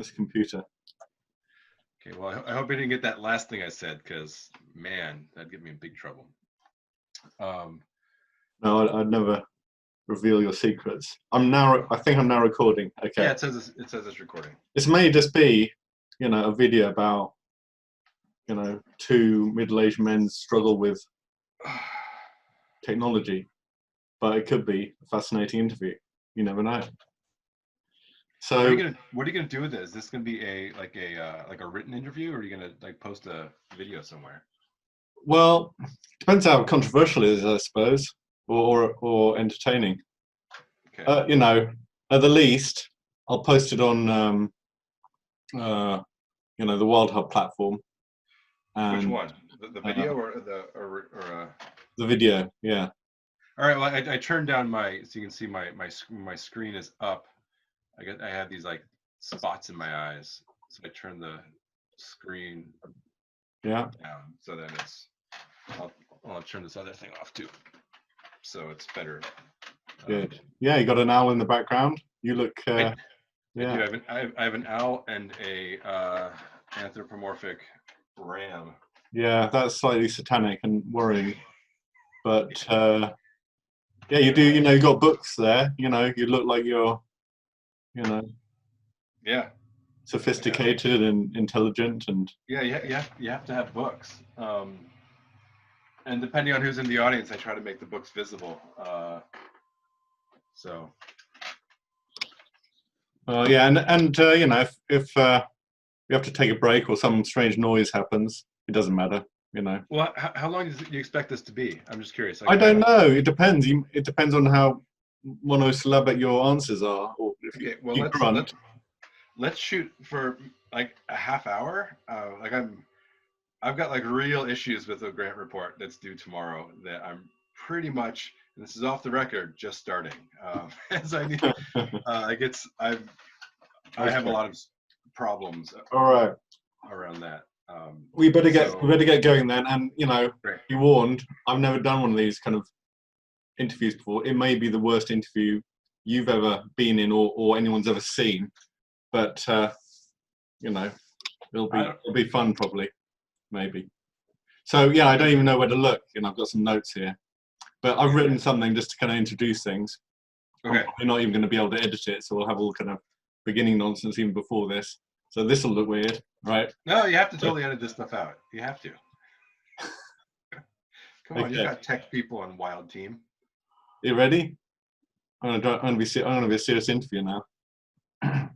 this computer. Okay, well, I hope I didn't get that last thing I said, because, man, that'd get me in big trouble. No, I'd never reveal your secrets. I think I'm now recording. Okay. Yeah, it says it's recording. This may just be, a video about, two middle-aged men struggle with technology, but it could be a fascinating interview. You never know. So what are you gonna do with this? Is this gonna be like a written interview, or are you gonna like post a video somewhere? Well, depends how controversial it is, I suppose, or entertaining. Okay. At the least, I'll post it on the Wild Hub platform. Which one? The video or the video? Yeah. All right. Well, I turned down so you can see my screen is up. I have these like spots in my eyes, so I turn the screen down so that I'll turn this other thing off too, so it's better. Good. Yeah, you got an owl in the background. You look. I do. I have an owl and a anthropomorphic ram. Yeah, that's slightly satanic and worrying, but yeah, you do. You got books there. You look like you're. Yeah. Sophisticated and intelligent and. Yeah, you have to have books. And depending on who's in the audience, I try to make the books visible. So. Yeah, and if you have to take a break or some strange noise happens, it doesn't matter. Well, how long do you expect this to be? I'm just curious. I don't know. It depends. It depends on how monosyllabic your answers are. Or if okay. Well, let's shoot for like a half hour. I've got like real issues with a grant report that's due tomorrow that I'm pretty much, and this is off the record, just starting. As I need, I have a lot of problems. All right. Around that. We better get going then. And Great. You warned. I've never done one of these kind of interviews before. It may be the worst interview you've ever been in or anyone's ever seen. But it'll be fun probably, maybe. So yeah, I don't even know where to look. I've got some notes here, but I've written something just to kind of introduce things. Okay. I'm probably not even going to be able to edit it, so we'll have all kind of beginning nonsense even before this. So this will look weird, right? No, you have to totally edit this stuff out. You have to. Come on, you got tech people on Wild Team. You ready? I'm gonna be a serious interview now. This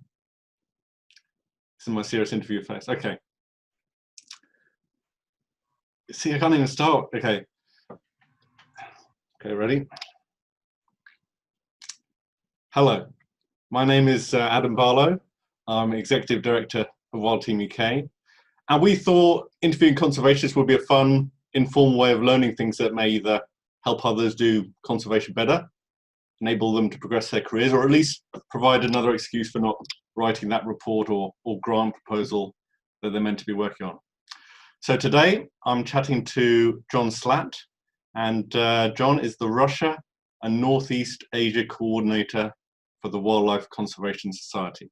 is my serious interview face. Okay. See, I can't even start. Okay. Okay, ready? Hello, my name is Adam Barlow. I'm Executive Director of Wild Team UK. And we thought interviewing conservationists would be a fun, informal way of learning things that may either help others do conservation better, enable them to progress their careers, or at least provide another excuse for not writing that report or grant proposal that they're meant to be working on. So today I'm chatting to Jon Slaght, and Jon is the Russia and Northeast Asia Coordinator for the Wildlife Conservation Society.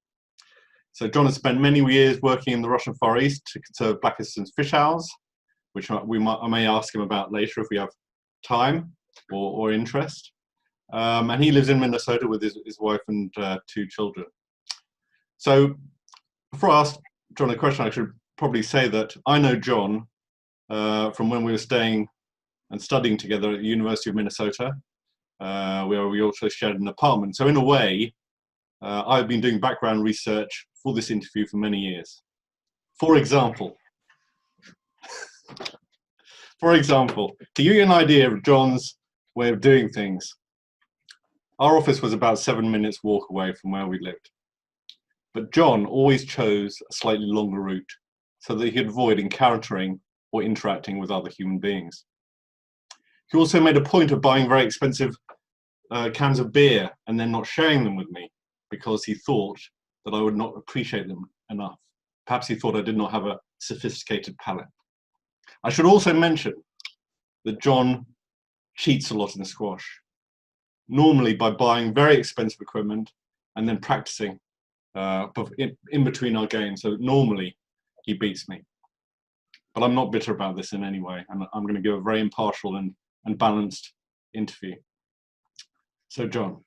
So Jon has spent many years working in the Russian Far East to conserve Blakiston's fish owls, which I may ask him about later if we have time or interest. And he lives in Minnesota with his wife and 2 children. So before I ask Jon a question, I should probably say that I know Jon from when we were staying and studying together at the University of Minnesota, where we also shared an apartment. So in a way, I've been doing background research for this interview for many years. For example, to give you an idea of Jon's way of doing things, our office was about 7 minutes walk away from where we lived. But Jon always chose a slightly longer route so that he could avoid encountering or interacting with other human beings. He also made a point of buying very expensive cans of beer and then not sharing them with me because he thought that I would not appreciate them enough. Perhaps he thought I did not have a sophisticated palate. I should also mention that Jon cheats a lot in squash, normally by buying very expensive equipment and then practicing but in between our games. So normally he beats me, but I'm not bitter about this in any way, and I'm going to give a very impartial and balanced interview. So John,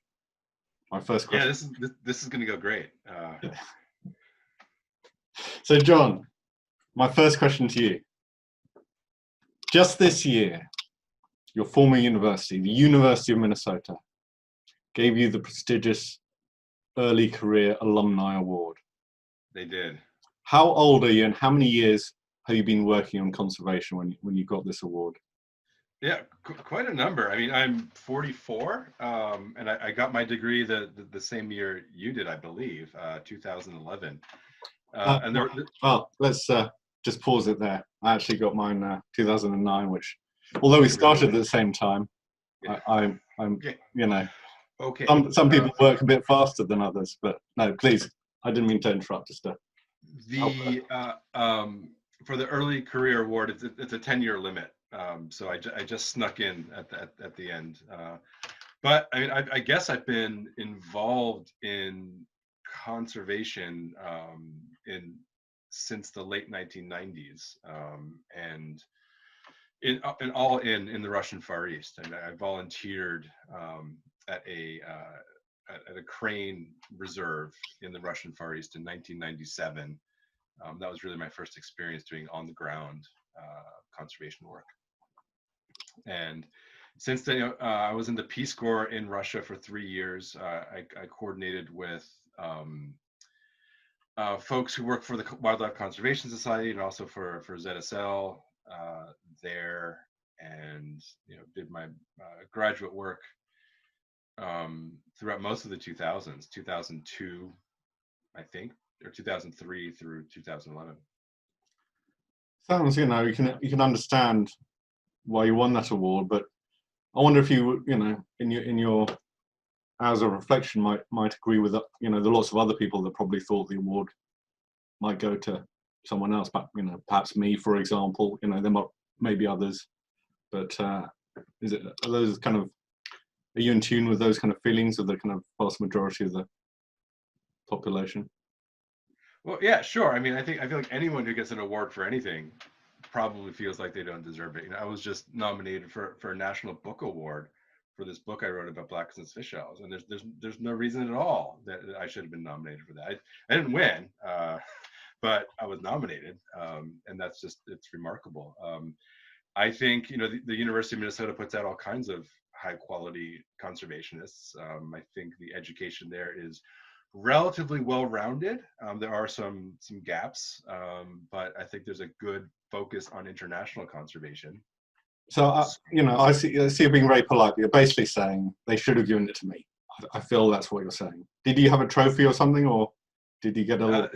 my first question. Yeah, this is going to go great. So John, my first question to you. Just this year, your former university, the University of Minnesota, gave you the prestigious Early Career Alumni Award. They did. How old are you, and how many years have you been working on conservation when you got this award? Yeah, quite a number. I mean, I'm 44, and I got my degree the same year you did, I believe, 2011. And there. Well, let's just pause it there. I actually got mine 2009, which, although we started at the same time, Yeah. I'm you know, Okay. Some people work a bit faster than others, but no, please, I didn't mean to interrupt. Just the for the early career award, it's a 10-year limit. So I just snuck in at the end. But I mean, I guess I've been involved in conservation since the late 1990s, and in the Russian Far East. And I volunteered at a crane reserve in the Russian Far East in 1997. That was really my first experience doing on the ground conservation work. And since then, I was in the Peace Corps in Russia for 3 years. I coordinated with folks who work for the Wildlife Conservation Society and also for ZSL there, and did my graduate work throughout most of the 2000s, 2002, I think, or 2003 through 2011. sounds, you can understand why you won that award, but I wonder if you in your hours of reflection might agree with the lots of other people that probably thought the award might go to someone else, but perhaps me, for example. There might maybe others, but are those kind of, are you in tune with those kind of feelings of the kind of vast majority of the population? Well, yeah, sure. I mean, I feel like anyone who gets an award for anything probably feels like they don't deserve it. I was just nominated for a National Book Award for this book I wrote about Blakiston's fish shells, and there's no reason at all that I should have been nominated for that. I didn't win, but I was nominated, and it's remarkable. I think the University of Minnesota puts out all kinds of high quality conservationists. I think the education there is relatively well-rounded. There are some gaps, but I think there's a good focus on international conservation. So I see you being very polite, but you're basically saying they should have given it to me. I feel that's what you're saying. Did you have a trophy or something, or did you get a?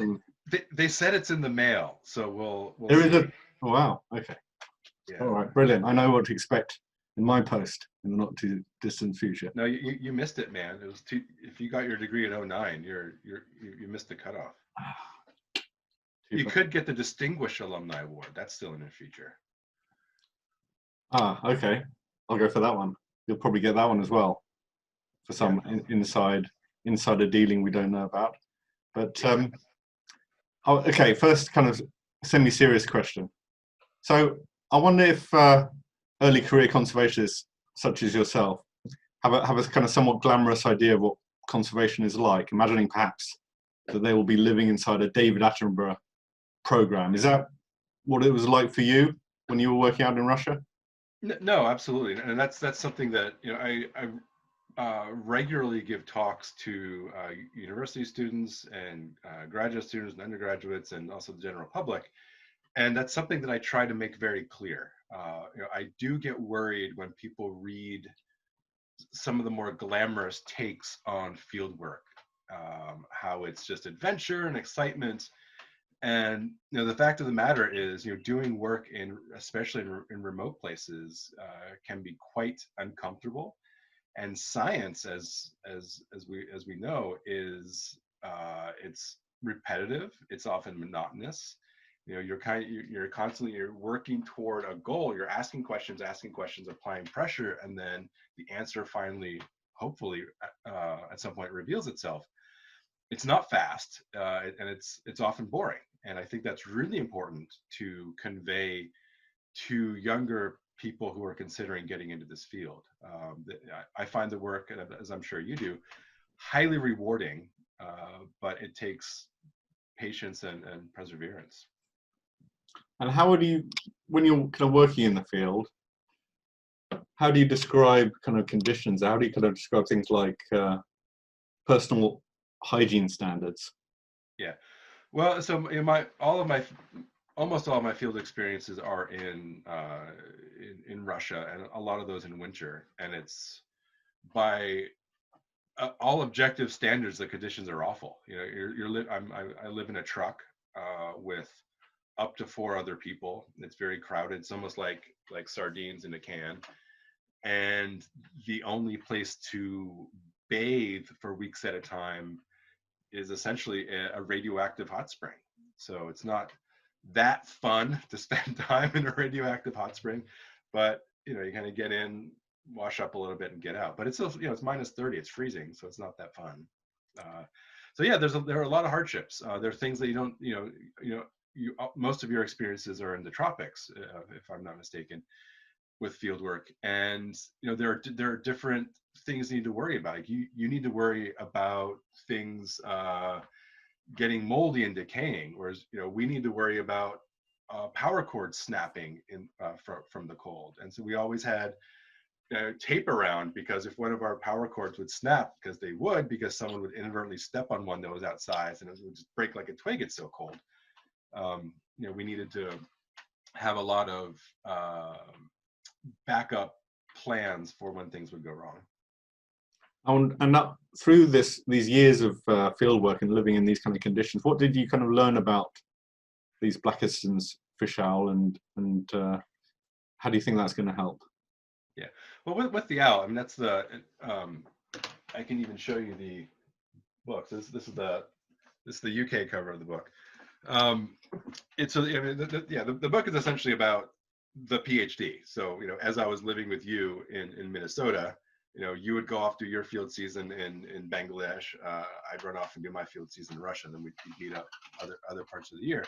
They said it's in the mail, so we'll there see. is a. Oh, wow. Okay. Yeah. All right. Brilliant. I know what to expect in my post in the not too distant future. No, you missed it, man. It was if you got your degree in 2009, you missed the cutoff. You could get the Distinguished Alumni Award. That's still in the future. Okay. I'll go for that one. You'll probably get that one as well, for some insider dealing we don't know about. But okay. First, kind of semi-serious question. So I wonder if early career conservationists such as yourself have a kind of somewhat glamorous idea of what conservation is like, imagining perhaps that they will be living inside a David Attenborough program. Is that what it was like for you when you were working out in Russia? No, absolutely, and that's something that I regularly give talks to university students and graduate students and undergraduates, and also the general public. And that's something that I try to make very clear. I do get worried when people read some of the more glamorous takes on field work, how it's just adventure and excitement. And the fact of the matter is, doing work especially in remote places, can be quite uncomfortable. And science, as we know, is it's repetitive. It's often monotonous. You're constantly working toward a goal. You're asking questions, applying pressure, and then the answer finally, hopefully, at some point reveals itself. it's not fast, and it's often boring. And I think that's really important to convey to younger people who are considering getting into this field. I find the work, as I'm sure you do, highly rewarding, but it takes patience and perseverance. And how would you, when you're kind of working in the field, how do you describe kind of conditions? How do you kind of describe things like personal hygiene standards? Yeah. Well, so in almost all of my field experiences are in Russia, and a lot of those in winter. And it's by all objective standards, the conditions are awful. You know, I live in a truck with up to 4 other people. It's very crowded. It's almost like sardines in a can. And the only place to bathe for weeks at a time is essentially a radioactive hot spring. So it's not that fun to spend time in a radioactive hot spring, but you know, you kind of get in, wash up a little bit, and get out. But it's still, you know, it's -30, it's freezing, so it's not that fun. So yeah, there are a lot of hardships. There are things that you don't, most of your experiences are in the tropics, if I'm not mistaken, with field work. And you know, there are different things you need to worry about. Like you need to worry about things getting moldy and decaying, whereas you know, we need to worry about power cords snapping from the cold. And so we always had tape around, because if one of our power cords would snap, because someone would inadvertently step on one that was outside, and it would just break like a twig, it's so cold. You know, we needed to have a lot of backup plans for when things would go wrong. And that, through these years of field work and living in these kind of conditions, what did you kind of learn about these Blakiston's fish owl, and how do you think that's going to help? Yeah, well, with the owl, I mean, that's the I can even show you the book. This is the UK cover of the book. It's I mean, the book is essentially about the PhD. So you know, as I was living with you in Minnesota, you know, you would go off to your field season in Bangladesh. I'd run off and do my field season in Russia, and then we'd meet up other parts of the year.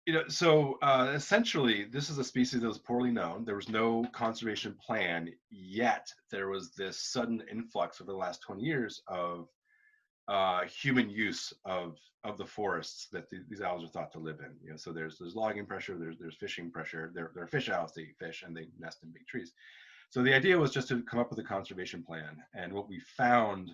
You know, so essentially, this is a species that was poorly known. There was no conservation plan, yet there was this sudden influx over the last 20 years of human use of the forests that these owls are thought to live in. You know, so there's logging pressure, there's fishing pressure. There are fish owls, they eat fish, and they nest in big trees. So the idea was just to come up with a conservation plan. And what we found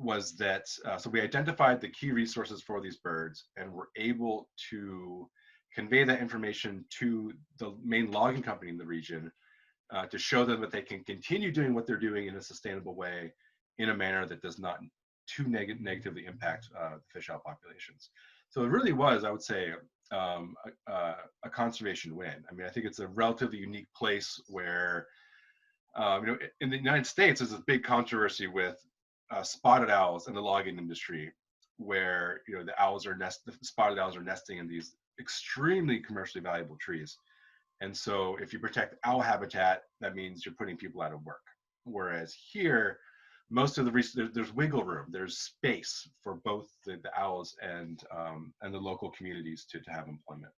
was that, so we identified the key resources for these birds, and were able to convey that information to the main logging company in the region to show them that they can continue doing what they're doing in a sustainable way, in a manner that does not too negatively impact fish owl populations. So it really was, I would say, a conservation win. I mean, I think it's a relatively unique place where, you know, in the United States, there's a big controversy with spotted owls in the logging industry, where you know, the spotted owls are nesting in these extremely commercially valuable trees. And so if you protect owl habitat, that means you're putting people out of work. Whereas here, most of there's wiggle room, there's space for both the owls and the local communities to have employment.